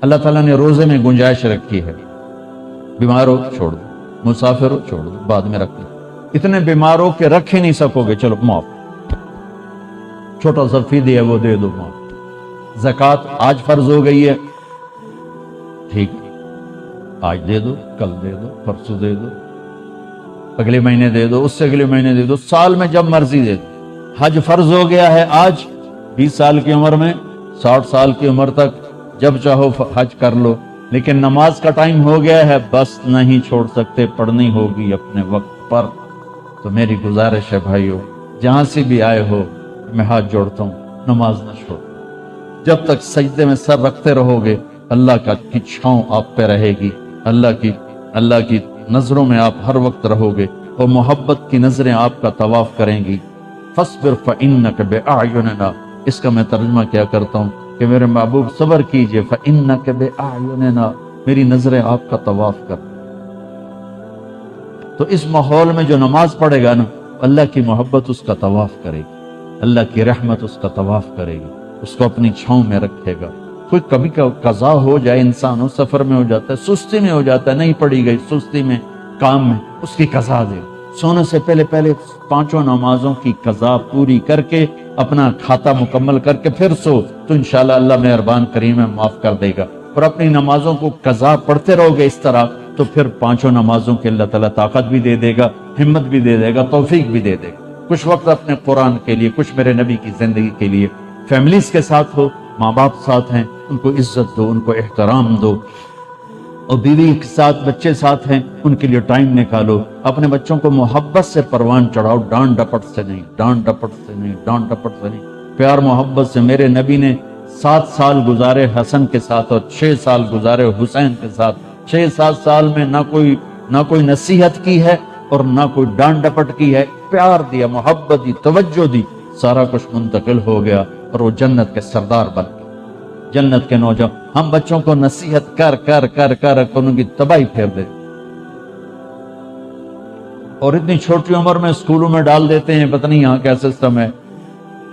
اللہ تعالیٰ نے روزے میں گنجائش رکھی ہے، بیمار ہو چھوڑ دو، مسافر ہو چھوڑ دو، بعد میں رکھ دو، اتنے بیمار ہو کہ رکھ ہی نہیں سکو گے، چلو معاف، چھوٹا سا فدیہ ہے وہ دے دو، معاف۔ زکوٰۃ آج فرض ہو گئی ہے، ٹھیک، آج دے دو، کل دے دو، پرسوں دے دو، اگلے مہینے دے دو، اس سے اگلے مہینے دے دو، سال میں جب مرضی دے دو۔ حج فرض ہو گیا ہے آج، 20 سال کی عمر میں 60 سال کی عمر تک جب چاہو حج کر لو، لیکن نماز کا ٹائم ہو گیا ہے، بس نہیں چھوڑ سکتے، پڑھنی ہوگی اپنے وقت پر۔ تو میری گزارش ہے بھائیو، جہاں سے بھی آئے ہو، میں ہاتھ جوڑتا ہوں، نماز نہ چھوڑو۔ جب تک سجدے میں سر رکھتے رہو گے، اللہ کی چھاؤں آپ پہ رہے گی، اللہ کی نظروں میں آپ ہر وقت رہو گے، اور محبت کی نظریں آپ کا طواف کریں گی۔ فاصبر فإنک بأعیننا، اس کا میں ترجمہ کیا کرتا ہوں کہ میرے محبوب صبر کیجئے، فإنک بأعیننا، میری نظریں آپ کا طواف کر۔ تو اس ماحول میں جو نماز پڑھے گا نا، اللہ کی محبت اس کا طواف کرے گی، اللہ کی رحمت اس کا طواف کرے گی، اس کو اپنی چھاؤں میں رکھے گا۔ کوئی کبھی قضا ہو جائے، انسان ہو سفر میں ہو جاتا ہے، سستی میں ہو جاتا ہے، نہیں پڑھی گئی، سستی میں کام میں، اس کی قضا دے، سونے سے پہلے 5 نمازوں کی قضا پوری کر کے اپنا کھاتا مکمل کر کے پھر سو، تو انشاءاللہ اللہ مہربان کریم ہے، معاف کر دے گا۔ اور اپنی نمازوں کو قضا پڑھتے رہو گے اس طرح، تو پھر 5 نمازوں کے اللہ تعالیٰ طاقت بھی دے دے گا، ہمت بھی دے دے گا، توفیق بھی دے دے گا۔ کچھ وقت اپنے قرآن کے لیے، کچھ میرے نبی کی زندگی کے لیے، فیملیز کے ساتھ ہو، ماں باپ ساتھ ہیں، ان کو عزت دو، ان کو احترام دو، اور بیوی کے ساتھ، بچے ساتھ ہیں، ان کے لیے ٹائم نکالو، اپنے بچوں کو محبت سے پروان چڑھاؤ، ڈانٹ ڈپٹ سے نہیں، ڈانٹ ڈپٹ سے نہیں، ڈانٹ ڈپٹ سے نہیں، پیار محبت سے۔ میرے نبی نے 7 سال گزارے حسن کے ساتھ، اور 6 سال گزارے حسین کے ساتھ۔ 6-7 سال میں نہ کوئی نصیحت کی ہے اور نہ کوئی ڈانٹ ڈپٹ کی ہے، پیار دیا، محبت دی، توجہ دی، سارا کچھ منتقل ہو گیا، اور وہ جنت کے سردار بن گئے، جنت کے نوجوان۔ ہم بچوں کو نصیحت کر کر کر کر ان کی تباہی پھیر دے، اور اتنی چھوٹی عمر میں اسکولوں میں ڈال دیتے ہیں، پتہ نہیں یہاں کیا سسٹم ہے۔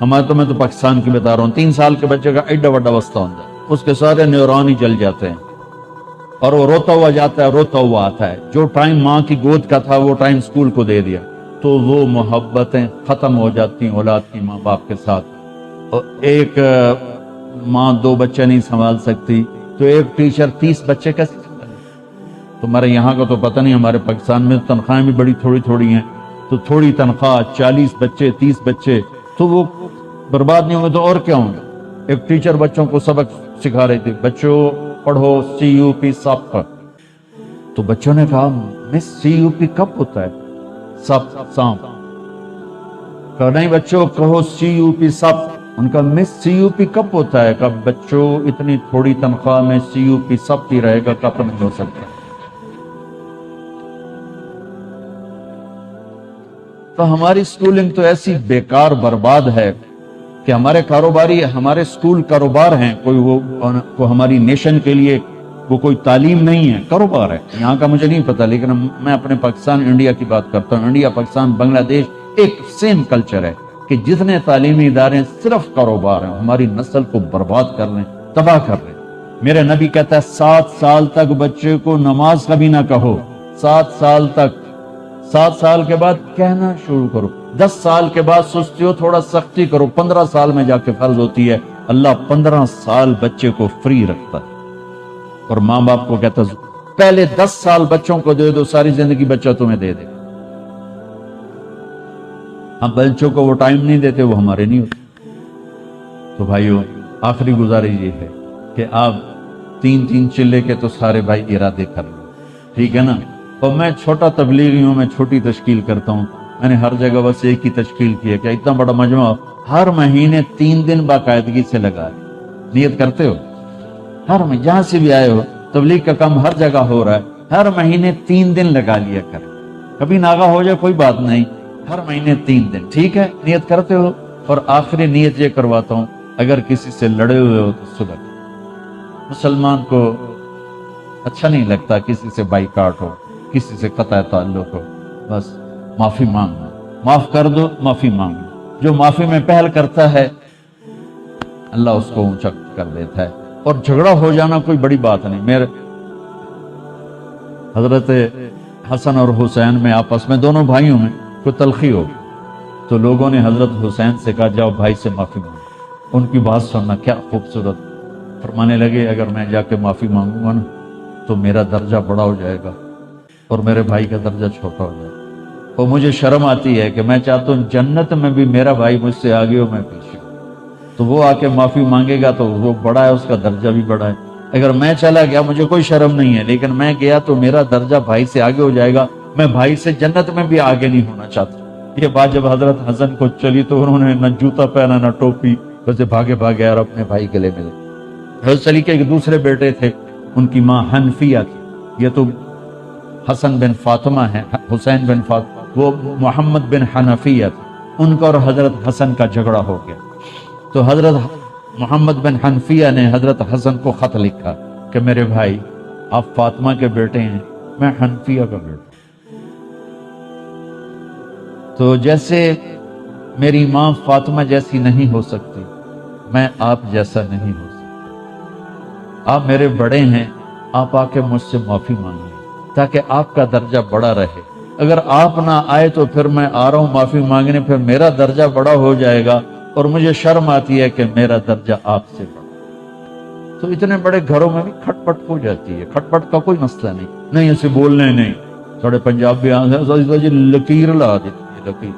ہمارے تو میں تو پاکستان کی بتا رہا ہوں، 3 سال کے بچے کا ایڈا بڑا وسطہ ہوتا ہے، اس کے سارے نیورون ہی جل جاتے ہیں، اور وہ روتا ہوا جاتا ہے، روتا ہوا آتا ہے۔ جو ٹائم ماں کی گود کا تھا، وہ ٹائم اسکول کو دے دیا، تو وہ محبتیں ختم ہو جاتی ہیں اولاد کی ماں باپ کے ساتھ۔ اور ایک ماں 2 بچے نہیں سنبھال سکتی، تو ایک ٹیچر 30 بچے کیسے سنبھالے؟ تمہارے یہاں کا تو پتہ نہیں، ہمارے پاکستان میں تنخواہیں بھی بڑی تھوڑی تھوڑی ہیں، تو تھوڑی تنخواہ، 40 بچے، 30 بچے، تو وہ برباد نہیں ہوں گے تو اور کیا ہوں گے؟ ایک ٹیچر بچوں کو سبق سکھا رہی تھی، بچوں پڑھو CUP سپ، تو بچوں نے کہا مس CUP کب ہوتا ہے؟ سپ، سانپ۔ کہا نہیں بچوں کہو CUP سپ۔ ان کا مس CUP کب ہوتا ہے؟ کہ بچوں اتنی تھوڑی تنخواہ میں CUP سب ہی رہے گا، کب نہیں ہو سکتا۔ تو ہماری سکولنگ تو ایسی بیکار برباد ہے کہ ہمارے کاروباری، ہمارے سکول کاروبار ہیں، کوئی ہماری نیشن کے لیے وہ کوئی تعلیم نہیں ہے، کاروبار ہے۔ یہاں کا مجھے نہیں پتا، لیکن میں اپنے پاکستان انڈیا کی بات کرتا ہوں۔ انڈیا، پاکستان، بنگلہ دیش ایک سیم کلچر ہے کہ جتنے تعلیمی ادارے صرف کاروبار ہیں، ہماری نسل کو برباد کر رہے ہیں، تباہ کر رہے ہیں۔ میرے نبی کہتا ہے 7 سال تک بچے کو نماز کبھی نہ کہو، 7 سال تک، 7 سال کے بعد کہنا شروع کرو، 10 سال کے بعد سستی ہو تھوڑا سختی کرو، 15 سال میں جا کے فرض ہوتی ہے۔ اللہ 15 سال بچے کو فری رکھتا ہے، اور ماں باپ کو کہتا ہے پہلے 10 سال بچوں کو دے دو، ساری زندگی بچہ تمہیں دے دے۔ ہم بچوں کو وہ ٹائم نہیں دیتے، وہ ہمارے نہیں ہوتے۔ تو بھائیو، آخری گزارش یہ ہے کہ آپ 3 چلے کے تو سارے بھائی ارادے کر لو، ٹھیک ہے نا؟ اور میں چھوٹا تبلیغی ہوں، میں چھوٹی تشکیل کرتا ہوں، میں نے ہر جگہ بس ایک ہی تشکیل کی ہے کہ اتنا بڑا مجمع ہر مہینے 3 دن باقاعدگی سے لگا ہے۔ نیت کرتے ہو؟ ہر مہینے جہاں سے بھی آئے ہو، تبلیغ کا کام ہر جگہ ہو رہا ہے، ہر مہینے 3 دن لگا لیا کر، کبھی ناغہ ہو جائے کوئی بات نہیں، ہر مہینے 3 دن، ٹھیک ہے؟ نیت کرتے ہو؟ اور آخری نیت یہ کرواتا ہوں، اگر کسی سے لڑے ہوئے ہو تو صلح۔ مسلمان کو اچھا نہیں لگتا کسی سے بائیکاٹ ہو، کسی سے قطع تعلق ہو، بس معافی مانگنا، معاف کر دو، معافی مانگنا۔ جو معافی میں پہل کرتا ہے اللہ اس کو اونچا کر دیتا ہے۔ اور جھگڑا ہو جانا کوئی بڑی بات نہیں. میرے حضرت حسن اور حسین میں آپس میں دونوں بھائیوں میں کوئی تلخی ہو تو لوگوں نے حضرت حسین سے کہا جاؤ بھائی سے معافی مانگو. ان کی بات سننا کیا خوبصورت. فرمانے لگے اگر میں جا کے معافی مانگوں گا نا تو میرا درجہ بڑا ہو جائے گا اور میرے بھائی کا درجہ چھوٹا ہو جائے گا. اور مجھے شرم آتی ہے کہ میں چاہتا ہوں جنت میں بھی میرا بھائی مجھ سے آگے ہو میں پیچھے ہوں. تو وہ آ کے معافی مانگے گا تو وہ بڑا ہے, اس کا درجہ بھی بڑا ہے. اگر میں چلا گیا مجھے کوئی شرم نہیں ہے, لیکن میں گیا تو میرا درجہ بھائی سے آگے ہو جائے گا. میں بھائی سے جنت میں بھی آگے نہیں ہونا چاہتا. یہ بات جب حضرت حسن کو چلی تو انہوں نے نہ جوتا پہنا نہ ٹوپی, ویسے بھاگے بھاگے اور اپنے بھائی کے لیے ملے. حضرت علی کے ایک دوسرے بیٹے تھے, ان کی ماں حنفیہ تھی. یہ تو حسن بن فاطمہ ہے, حسین بن فاطمہ, وہ محمد بن حنفیہ تھے. ان کا اور حضرت حسن کا جھگڑا ہو گیا تو حضرت محمد بن حنفیہ نے حضرت حسن کو خط لکھا کہ میرے بھائی آپ فاطمہ کے بیٹے ہیں, میں حنفیہ کا بیٹا. تو جیسے میری ماں فاطمہ جیسی نہیں ہو سکتی, میں آپ جیسا نہیں ہو سکتا. آپ میرے بڑے ہیں, آپ آ کے مجھ سے معافی مانگیں تاکہ آپ کا درجہ بڑا رہے. اگر آپ نہ آئے تو پھر میں آ رہا ہوں معافی مانگنے, پھر میرا درجہ بڑا ہو جائے گا اور مجھے شرم آتی ہے کہ میرا درجہ آپ سے بڑا. تو اتنے بڑے گھروں میں بھی کھٹ پٹ ہو جاتی ہے. کھٹ پٹ کا کوئی مسئلہ نہیں, نہیں اسے بولنے نہیں. تھوڑے پنجاب بھی آ گئے لکیر لا دیتی ہے, لکیر